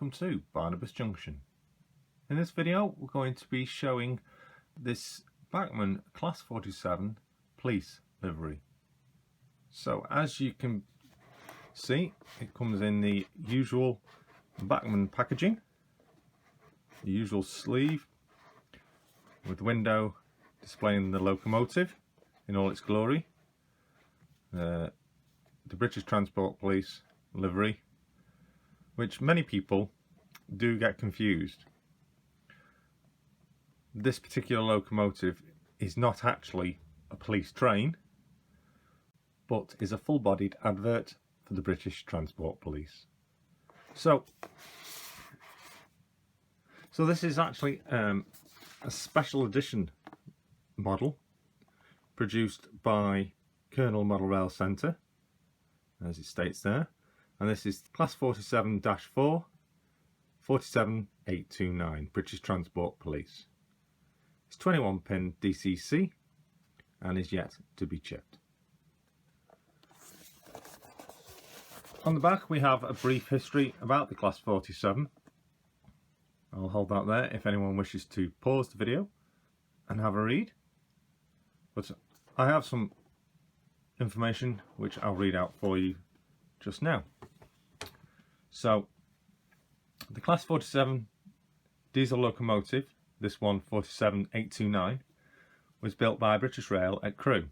welcome to Barnabas Junction. In this video we're going to be showing this Bachmann Class 47 police livery. So as you can see, it comes in the usual Bachmann packaging, the usual sleeve with the window displaying the locomotive in all its glory, the British Transport Police livery, which many people do get confused. This particular locomotive is not actually a police train, but is a full-bodied advert for the British Transport Police. So this is actually a special edition model produced by Colonel Model Rail Centre, as it states there, and this is Class 47-4 47829 British Transport Police. It's 21 pin DCC and is yet to be chipped. On the back we have a brief history about the Class 47. I'll hold that there if anyone wishes to pause the video and have a read. But I have some information which I'll read out for you just now. So the Class 47 diesel locomotive, this one 47829, was built by British Rail at Crewe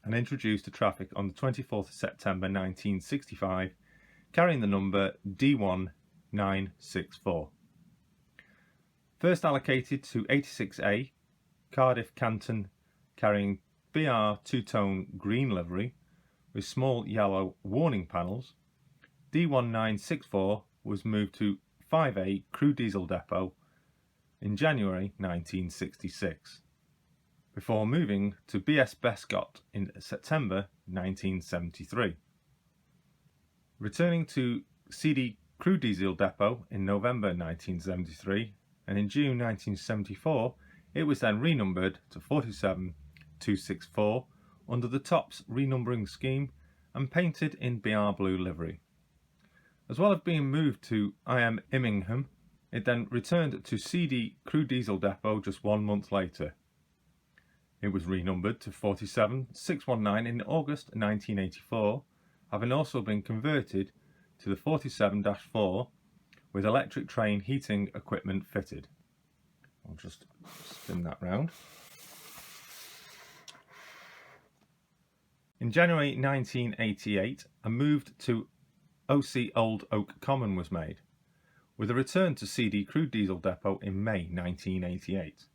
and introduced to traffic on the 24th of September 1965, carrying the number D1964. First allocated to 86A, Cardiff Canton, carrying BR two-tone green livery with small yellow warning panels, D1964 was moved to 5A Crewe Diesel Depot in January 1966, before moving to BS Bescott in September 1973. Returning to CD Crewe Diesel Depot in November 1973, and in June 1974 it was then renumbered to 47264 under the TOPS renumbering scheme and painted in BR blue livery. As well as being moved to IM Immingham, it then returned to CD Crewe Diesel Depot just 1 month later. It was renumbered to 47619 in August 1984, having also been converted to the 47-4 with electric train heating equipment fitted. I'll just spin that round. In January 1988, a move to OC Old Oak Common was made, with a return to CD Crewe Diesel Depot in May 1988.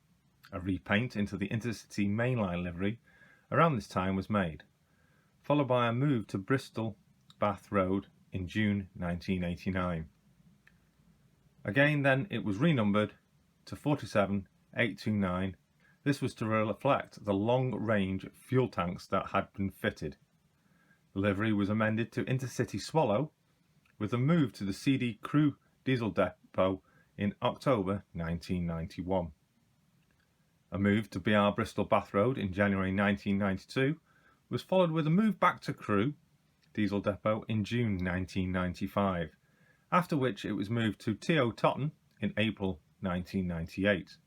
A repaint into the Intercity Mainline livery around this time was made, followed by a move to Bristol Bath Road in June 1989. Again then it was renumbered to 47829. This was to reflect the long-range fuel tanks that had been fitted. The livery was amended to Intercity Swallow, with a move to the CD Crewe Diesel Depot in October 1991. A move to BR Bristol Bath Road in January 1992 was followed with a move back to Crewe Diesel Depot in June 1995, after which it was moved to TO Totton in April 1998.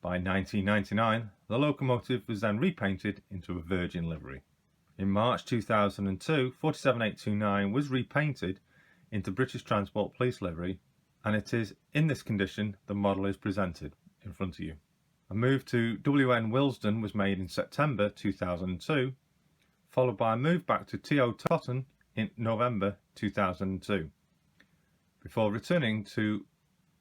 By 1999, the locomotive was then repainted into a Virgin livery. In March 2002, 47829 was repainted into British Transport Police livery, and it is in this condition the model is presented in front of you. A move to WN Willesden was made in September 2002, followed by a move back to TO Totton in November 2002, before returning to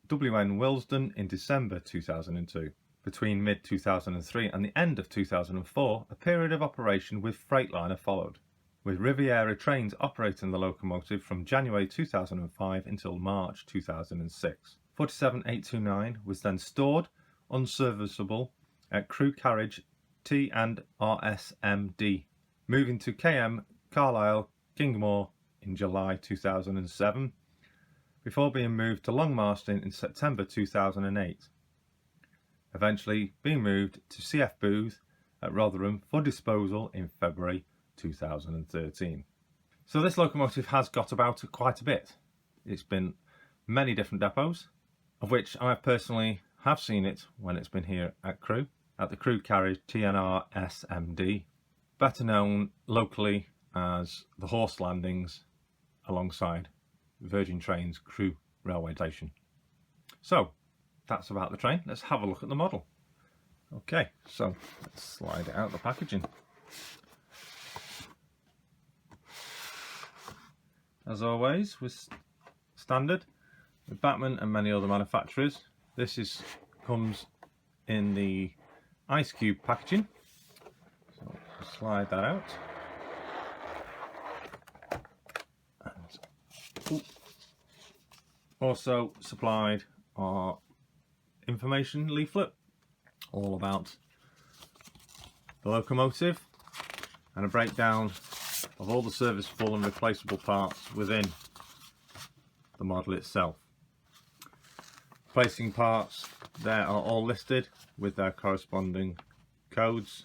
WN Willesden in December 2002. Between mid-2003 and the end of 2004, a period of operation with Freightliner followed, with Riviera trains operating the locomotive from January 2005 until March 2006. 47829 was then stored unserviceable at Crewe Carriage T and RSMD, moving to KM Carlisle Kingmore in July 2007, before being moved to Long Marston in September 2008. Eventually being moved to CF Booth at Rotherham for disposal in February 2013. So this locomotive has got about quite a bit. It's been many different depots, of which I personally have seen it when it's been here at Crewe, at the Crewe carriage TNR SMD, better known locally as the horse landings alongside Virgin Trains Crewe railway station. So that's about the train. Let's have a look at the model. Okay, so let's slide it out the packaging. As always, with standard with Bachmann and many other manufacturers, this comes in the ice cube packaging. So slide that out. And also supplied our information leaflet, all about the locomotive, and a breakdown of all the serviceable and replaceable parts within the model itself. Placing parts there are all listed with their corresponding codes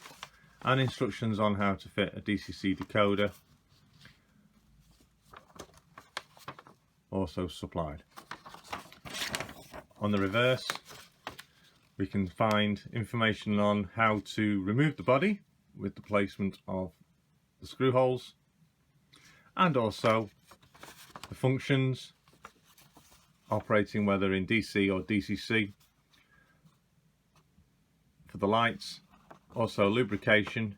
and instructions on how to fit a DCC decoder also supplied. On the reverse we can find information on how to remove the body with the placement of the screw holes, and also the functions, operating whether in DC or DCC for the lights, also lubrication,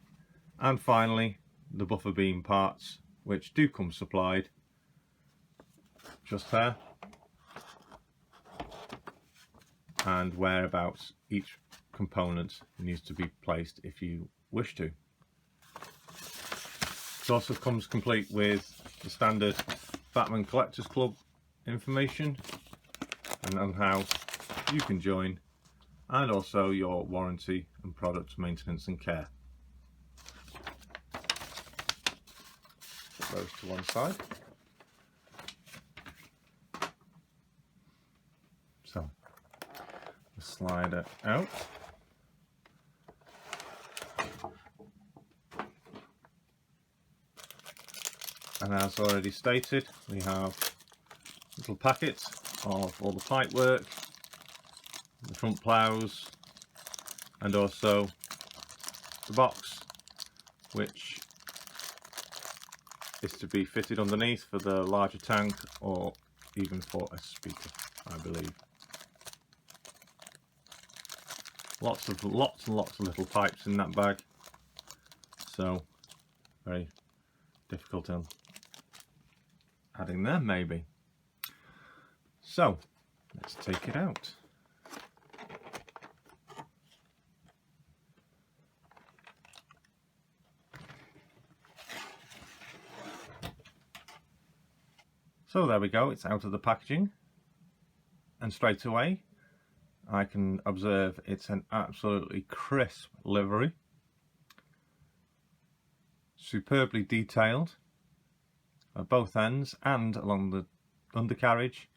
and finally the buffer beam parts, which do come supplied just there, and whereabouts each component needs to be placed if you wish to. It also comes complete with the standard Bachmann Collectors Club information and on how you can join, and also your warranty and product maintenance and care. Put those to one side. So slide it out. And as already stated, we have little packets of all the pipe work, the front ploughs, and also the box, which is to be fitted underneath for the larger tank or even for a speaker, I believe. Lots and lots of little pipes in that bag, so very difficult in adding there maybe. So let's take it out. So there we go, it's out of the packaging, and straight away I can observe it's an absolutely crisp livery, superbly detailed at both ends and along the undercarriage,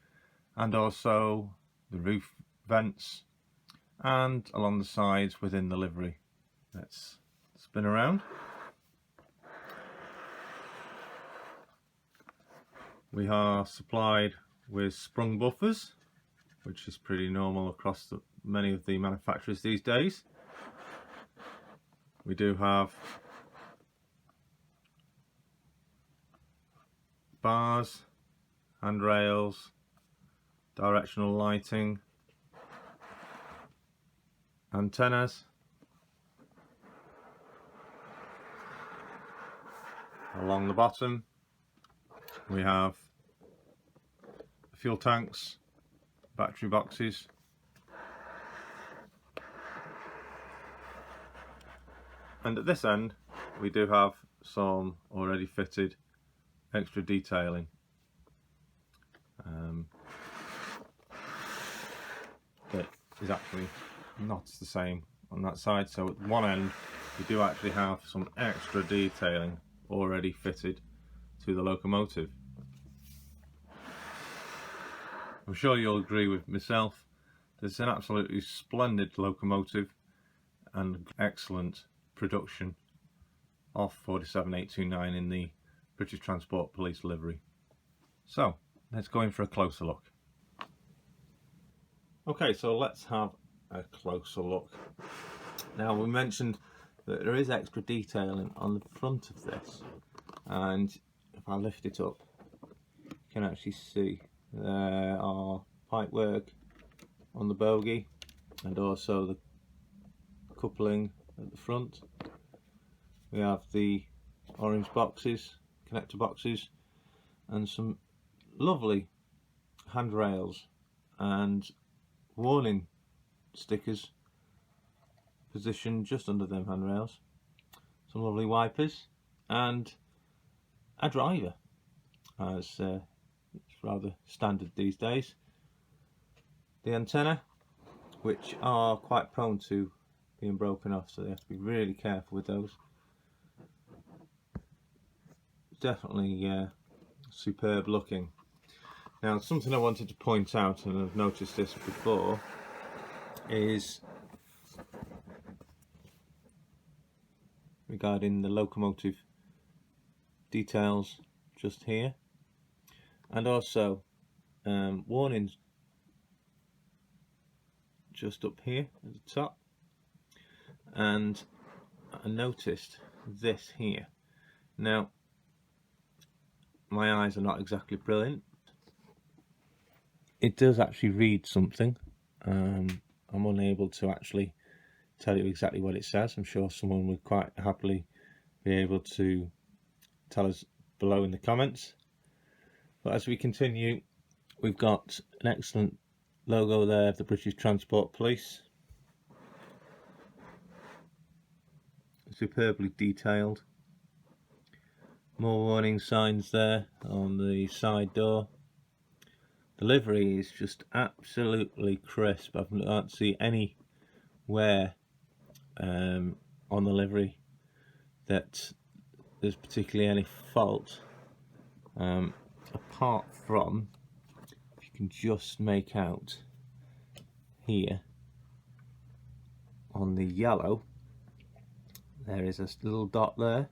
and also the roof vents and along the sides within the livery. Let's spin around. We are supplied with sprung buffers, which is pretty normal across many of the manufacturers these days. We do have bars, handrails, directional lighting, antennas, along the bottom we have fuel tanks, battery boxes, and at this end we do have some already fitted extra detailing. That is actually not the same on that side, so at one end we do actually have some extra detailing already fitted to the locomotive. I'm sure you'll agree with myself, it's an absolutely splendid locomotive and excellent production of 47829 in the British Transport Police livery. So let's go in for a closer look. Okay, so let's have a closer look. Now, we mentioned that there is extra detailing on the front of this, and if I lift it up, you can actually see there are pipework on the bogie and also the coupling at the front. We have the orange boxes, connector boxes, and some lovely handrails and warning stickers positioned just under them handrails. Some lovely wipers and a driver, as it's rather standard these days. The antenna, which are quite prone to being broken off, so they have to be really careful with those. Definitely superb looking. Now, something I wanted to point out, and I've noticed this before, is regarding the locomotive details just here, and also warnings just up here at the top. And I noticed this here. Now, my eyes are not exactly brilliant. It does actually read something. I'm unable to actually tell you exactly what it says. I'm sure someone would quite happily be able to tell us below in the comments. But as we continue, we've got an excellent logo there of the British Transport Police. Superbly detailed. More warning signs there on the side door. The livery is just absolutely crisp. I can't see any wear on the livery that there's particularly any fault, apart from, if you can just make out here on the yellow, there is a little dot there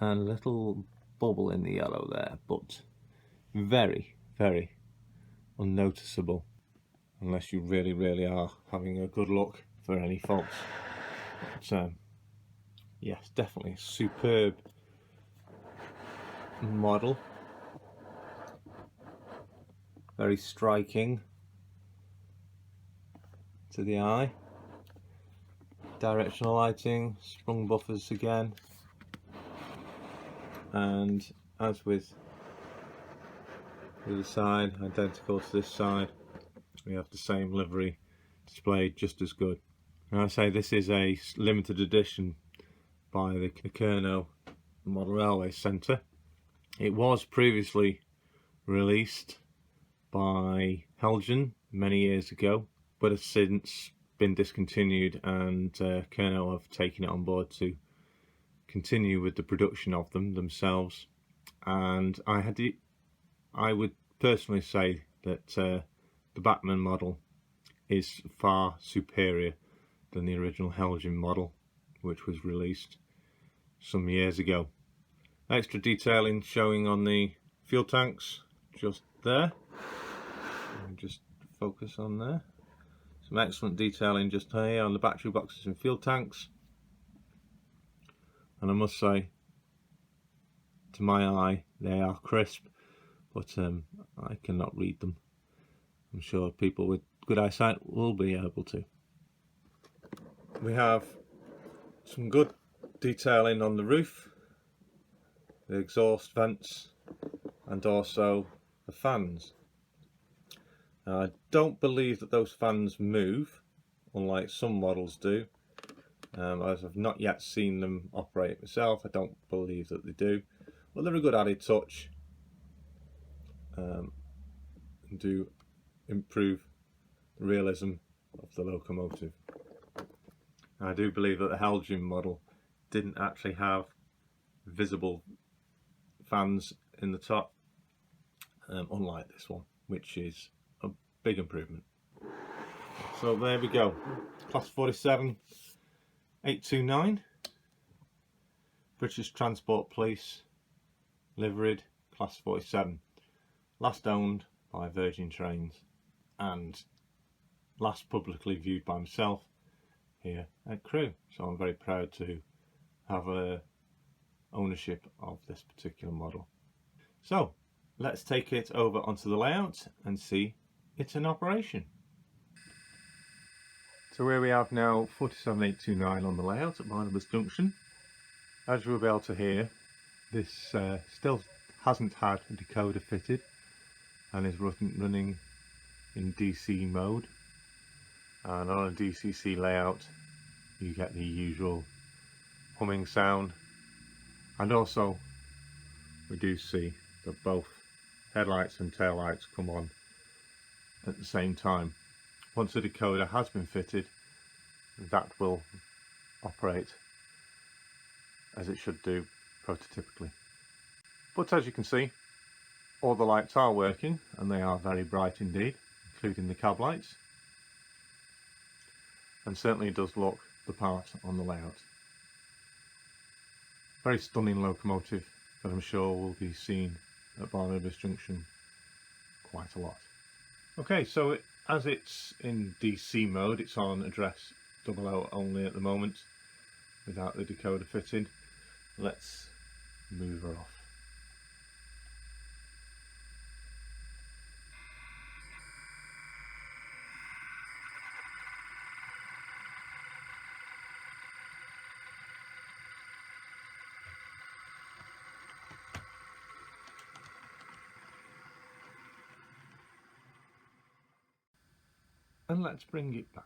and a little bubble in the yellow there, but very, very unnoticeable unless you really are having a good look for any faults. But yes, definitely a superb model, very striking to the eye. Directional lighting, sprung buffers again, and as with the other side, identical to this side, we have the same livery displayed just as good. And I say this is a limited edition by the Kernow Model Railway Centre. It was previously released by Helgen many years ago, but has since been discontinued, and Kernow have taken it on board to continue with the production of them themselves. And I would personally say that the Bachmann model is far superior than the original Helgen model, which was released some years ago. Extra detailing showing on the fuel tanks just there. Just focus on there. Some excellent detailing just here on the battery boxes and fuel tanks. And I must say, to my eye, they are crisp, but I cannot read them. I'm sure people with good eyesight will be able to. We have some good detailing on the roof, the exhaust vents, and also the fans. I don't believe that those fans move, unlike some models do. As I've not yet seen them operate myself, I don't believe that they do. But they're a good added touch, and do improve the realism of the locomotive. I do believe that the Helgen model didn't actually have visible fans in the top, unlike this one, which is a big improvement. So there we go, Class 47 829, British Transport Police, liveried, Class 47, last owned by Virgin Trains, and last publicly viewed by myself here at Crewe. So I'm very proud to have ownership of this particular model. So let's take it over onto the layout and see it in operation. So here we have now 47829 on the layout at Barnabas Junction. As you will be able to hear, this still hasn't had a decoder fitted and is running in DC mode. And on a DCC layout you get the usual humming sound, and also we do see that both headlights and taillights come on at the same time. Once the decoder has been fitted, that will operate as it should do prototypically. But as you can see, all the lights are working and they are very bright indeed, including the cab lights, and certainly does look the part on the layout. Very stunning locomotive that I'm sure will be seen at Barnabas Junction quite a lot. Okay, so as it's in DC mode, it's on address 00 only at the moment without the decoder fitted. Let's move her off. And let's bring it back.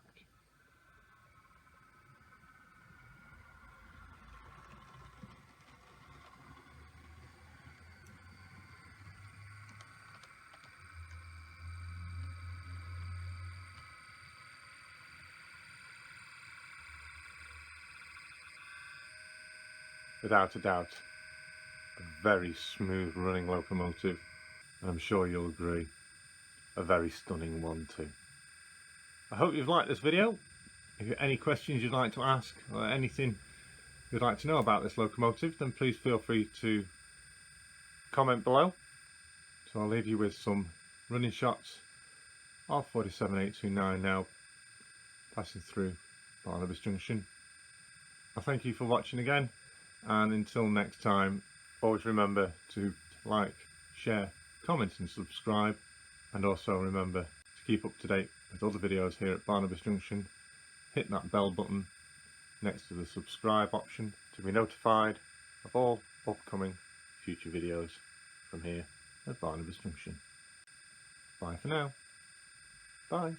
Without a doubt, a very smooth running locomotive, and I'm sure you'll agree, a very stunning one too. I hope you've liked this video. If you have any questions you'd like to ask or anything you'd like to know about this locomotive, then please feel free to comment below. So I'll leave you with some running shots of 47829 now passing through Barnabas Junction. I thank you for watching again, and until next time, always remember to like, share, comment and subscribe, and also remember to keep up to date with other videos here at Barnabas Junction. Hit that bell button next to the subscribe option to be notified of all upcoming future videos from here at Barnabas Junction. Bye for now. Bye.